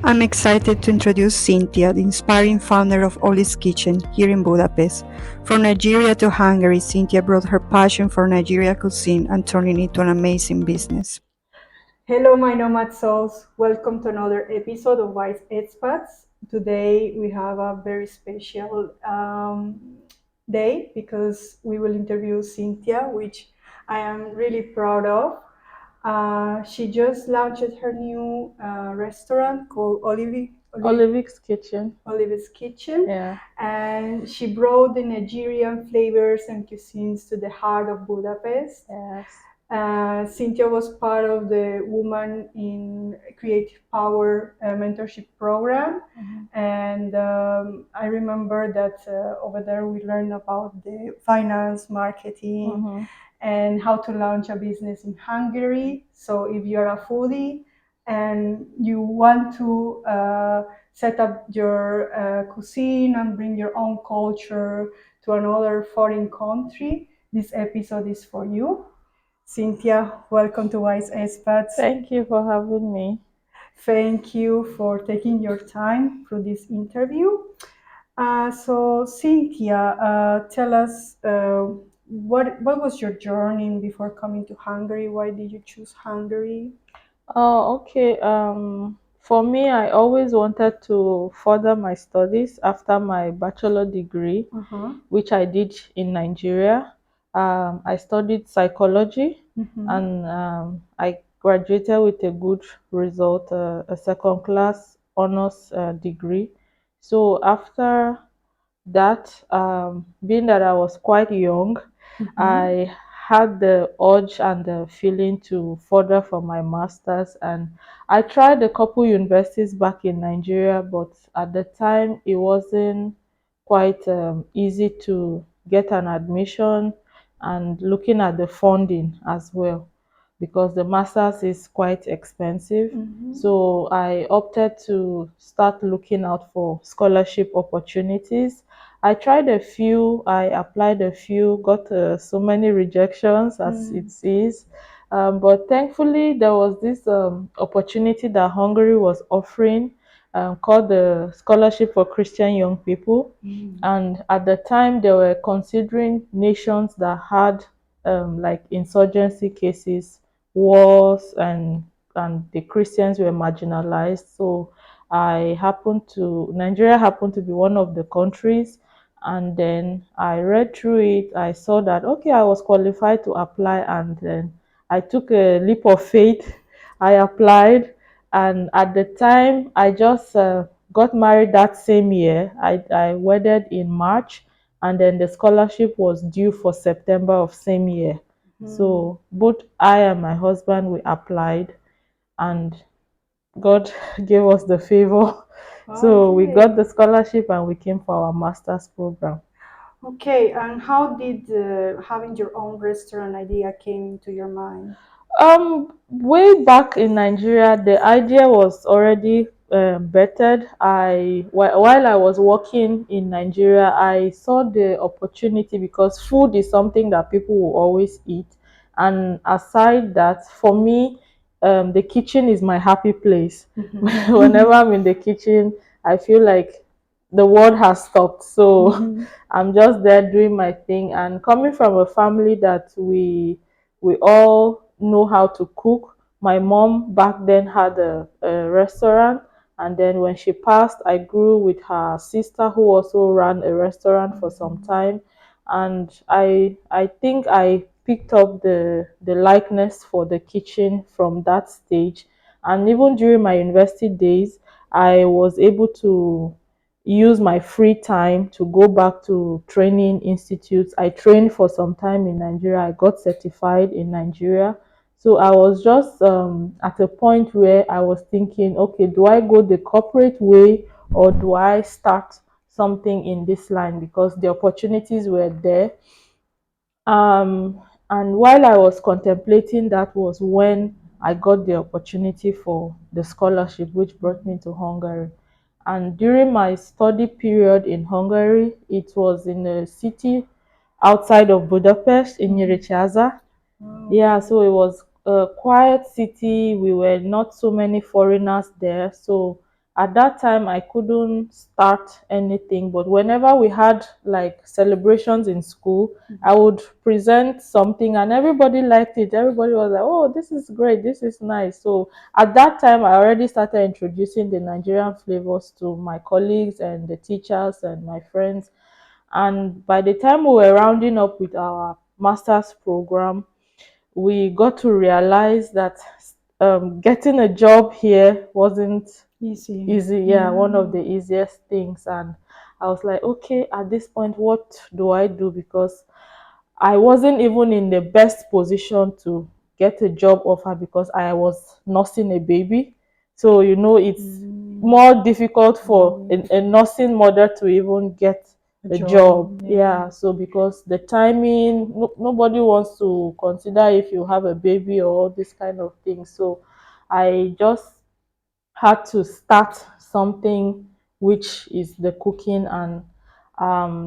I'm excited to introduce Cynthia, the inspiring founder of Oliviks Kitchen here in Budapest. From Nigeria to Hungary, Cynthia brought her passion for Nigeria cuisine and turned it into an amazing business. Hello, my nomad souls. Welcome to another episode of Wise Expats. Today we have a very special day because we will interview Cynthia, which I am really proud of. She just launched her new restaurant called Oliviks Kitchen. Oliviks Kitchen, Yeah. and she brought the Nigerian flavors and cuisines to the heart of Budapest. Yes. Cynthia was part of the Woman in Creative Power mentorship program. And I remember that over there we learned about the finance, marketing, and how to launch a business in Hungary. So if you're a foodie and you want to set up your cuisine and bring your own culture to another foreign country, this episode is for you. Cynthia, welcome to Wise Expats. Thank you for having me. Thank you for taking your time for this interview. So Cynthia, tell us what was your journey before coming to Hungary? Why did you choose Hungary? Oh, okay. For me, I always wanted to further my studies after my bachelor degree, which I did in Nigeria. I studied psychology, and I graduated with a good result, a second class honors degree. So after that, being that I was quite young, I had the urge and the feeling to further for my master's, and I tried a couple universities back in Nigeria, but at the time it wasn't quite easy to get an admission, and looking at the funding as well, because the master's is quite expensive. So I opted to start looking out for scholarship opportunities. I tried a few, I applied a few, got so many rejections as it is. But thankfully, there was this opportunity that Hungary was offering, called the Scholarship for Christian Young People. And at the time, they were considering nations that had like insurgency cases, wars, and the Christians were marginalized. So Nigeria happened to be one of the countries. And then I read through it. I saw that, okay, I was qualified to apply. And then I took a leap of faith. I applied. And at the time, I just got married that same year. I wedded in March. And then the scholarship was due for September of same year. So both I and my husband, we applied, and God gave us the favor. So we got the scholarship and we came for our master's program. Okay, and how did having your own restaurant idea came into your mind? Way back in Nigeria, the idea was already bettered. While I was working in Nigeria, I saw the opportunity because food is something that people will always eat. And aside that, for me, the kitchen is my happy place. Whenever I'm in the kitchen, I feel like the world has stopped. So I'm just there doing my thing. And coming from a family that we all know how to cook. My mom back then had a restaurant, and then when she passed, I grew with her sister who also ran a restaurant for some time, and I think I picked up the likeness for the kitchen from that stage. And even during my university days, I was able to use my free time to go back to training institutes. I trained for some time in Nigeria. I got certified in Nigeria. So I was just at a point where I was thinking, okay, do I go the corporate way or do I start something in this line? Because the opportunities were there. And while I was contemplating, that was when I got the opportunity for the scholarship, which brought me to Hungary. And during my study period in Hungary, it was in a city outside of Budapest in Nyíregyháza. Yeah, so it was a quiet city. We were not so many foreigners there. So At that time I couldn't start anything, but whenever we had like celebrations in school, I would present something and everybody liked it. Everybody was like, oh, this is great, this is nice. So at that time I already started introducing the Nigerian flavors to my colleagues and the teachers and my friends. And by the time we were rounding up with our master's program, we got to realize that getting a job here wasn't easy. Yeah, one of the easiest things. And I was like, okay, at this point, what do I do? Because I wasn't even in the best position to get a job offer because I was nursing a baby. So, it's more difficult for a nursing mother to even get a job. Yeah. So because the timing, nobody wants to consider if you have a baby or all this kind of thing. So I just had to start something, which is the cooking. And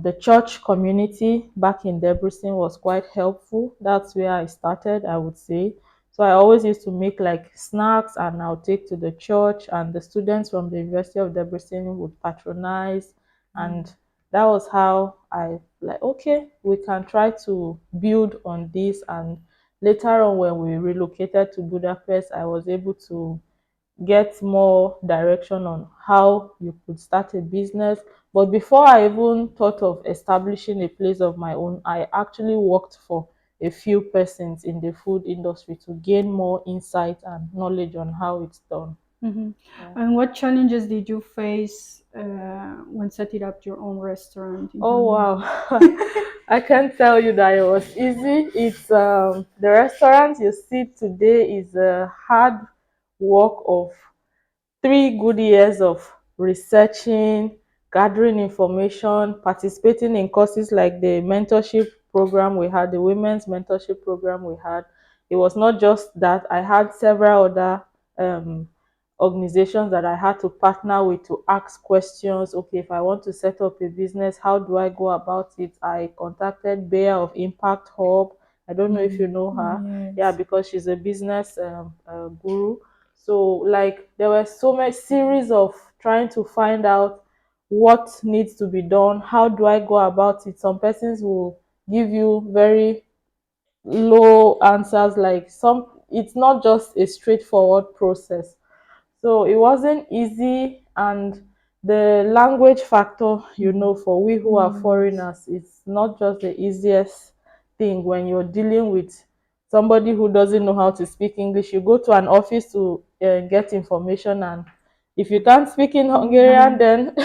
the church community back in Debrecen was quite helpful. That's where I started, I would say. So I always used to make like snacks and I'll take to the church, and the students from the University of Debrecen would patronize. And that was how I like, okay, we can try to build on this. And later on, when we relocated to Budapest, I was able to get more direction on how you could start a business. But before I even thought of establishing a place of my own, I actually worked for a few persons in the food industry to gain more insight and knowledge on how it's done. And what challenges did you face when setting up your own restaurant? Oh wow. I can't tell you that it was easy. It's the restaurant you see today is a hard work of 3 good years of researching, gathering information, participating in courses like the mentorship program we had, the women's mentorship program we had. It was not just that, I had several other um, organizations that I had to partner with to ask questions. Okay, if I want to set up a business, how do I go about it? I contacted Bea of Impact Hub. I don't know if you know her. Yes. Yeah, because she's a business guru. So like there were so many series of trying to find out what needs to be done, how do I go about it. Some persons will give you very low answers, like some, it's not just a straightforward process. So it wasn't easy. And the language factor, for we who are foreigners, it's not just the easiest thing when you're dealing with somebody who doesn't know how to speak English. You go to an office to get information, and if you can't speak in Hungarian, then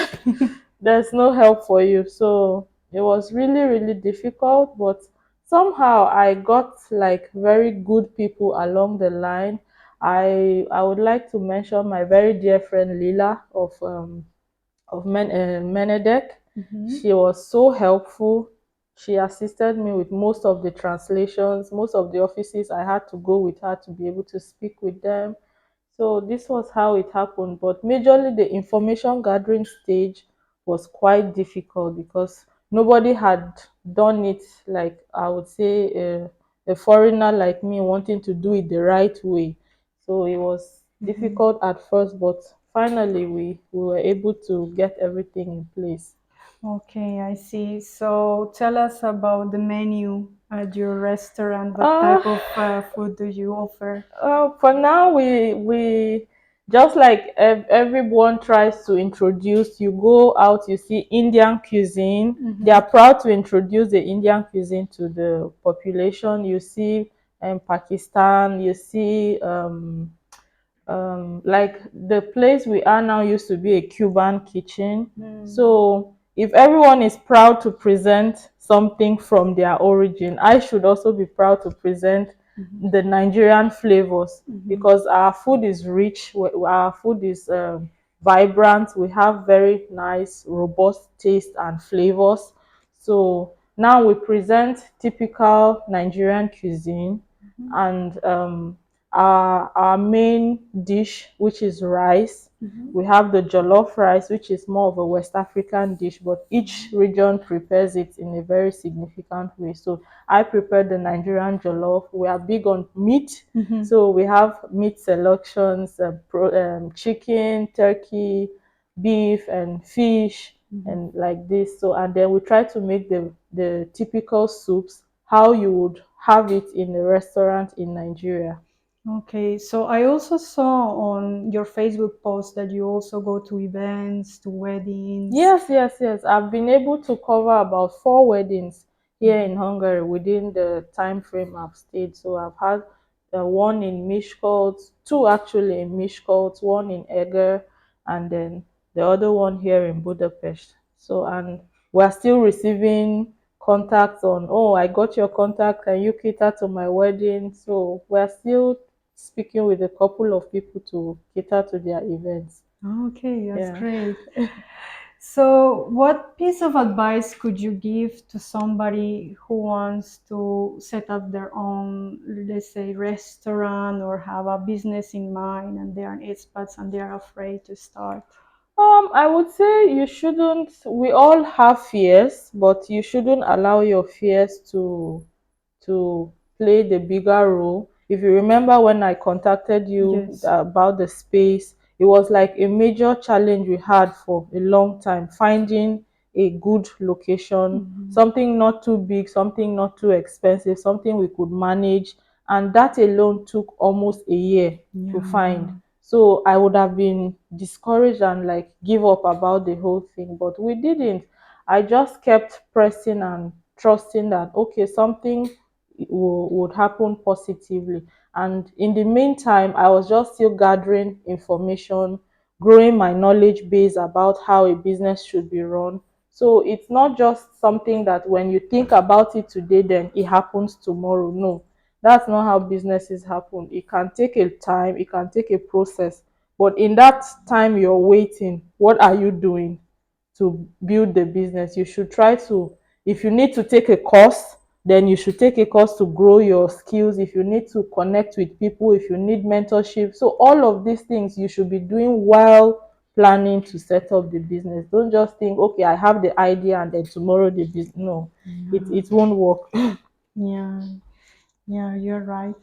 there's no help for you. So it was really, really difficult, but somehow I got like very good people along the line. I would like to mention my very dear friend Lila of Menedek. She was so helpful. She assisted me with most of the translations, most of the offices. I had to go with her to be able to speak with them. So this was how it happened. But majorly the information gathering stage was quite difficult because nobody had done it, like I would say a foreigner like me wanting to do it the right way. So it was difficult at first, but finally we were able to get everything in place. Okay, I see. So tell us about the menu at your restaurant. What type of food do you offer? For now, we just like everyone tries to introduce. You go out, you see Indian cuisine. They are proud to introduce the Indian cuisine to the population. You see Pakistan. You see like the place we are now used to be a Cuban kitchen. So if everyone is proud to present something from their origin, I should also be proud to present the Nigerian flavors, because our food is rich, our food is vibrant, we have very nice, robust taste and flavors. So now we present typical Nigerian cuisine, and our main dish, which is rice. We have the jollof rice, which is more of a West African dish, but each region prepares it in a very significant way. So I prepare the Nigerian jollof. We are big on meat, so we have meat selections, chicken, turkey, beef, and fish, and like this. So, and then we try to make the typical soups how you would have it in a restaurant in Nigeria. Okay, so I also saw on your Facebook post that you also go to events, to weddings. Yes. I've been able to cover about 4 weddings here in Hungary within the time frame I've stayed. So I've had one in Miskolc, two actually in Miskolc, one in Eger, and then the other one here in Budapest. So, and we're still receiving contacts on, oh, I got your contact, can you cater to my wedding? So we're still speaking with a couple of people to cater to their events. Okay, that's Yeah. great. So, what piece of advice could you give to somebody who wants to set up their own, let's say, restaurant or have a business in mind and they are expats and they are afraid to start? I would say you shouldn't. We all have fears, but you shouldn't allow your fears to play the bigger role. If you remember when I contacted you Yes. about the space, it was like a major challenge we had for a long time, finding a good location, something not too big, something not too expensive, something we could manage. And that alone took almost a year to find. So I would have been discouraged and like give up about the whole thing, but we didn't. I just kept pressing and trusting that okay, something would happen positively. And in the meantime, I was just still gathering information, growing my knowledge base about how a business should be run. So it's not just something that when you think about it today, then it happens tomorrow. No, that's not how businesses happen. It can take a time, it can take a process. But in that time you're waiting, what are you doing to build the business? You should try to, if you need to take a course, then you should take a course to grow your skills. If you need to connect with people, if you need mentorship, so all of these things you should be doing while planning to set up the business. Don't just think, okay, I have the idea and then tomorrow the business. No, it won't work. Yeah, yeah, you're right.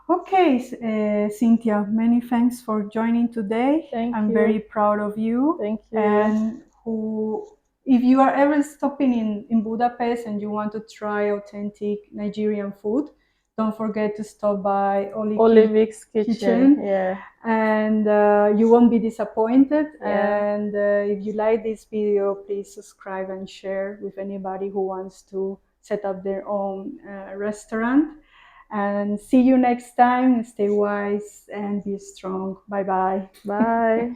Okay, Cynthia, many thanks for joining today. Thank I'm you. very proud of you. Thank you. And if you are ever stopping in Budapest and you want to try authentic Nigerian food, don't forget to stop by Oliviks Kitchen. Yeah. And you won't be disappointed. Yeah. And if you like this video, please subscribe and share with anybody who wants to set up their own restaurant. And see you next time. Stay wise and be strong. Bye-bye. Bye.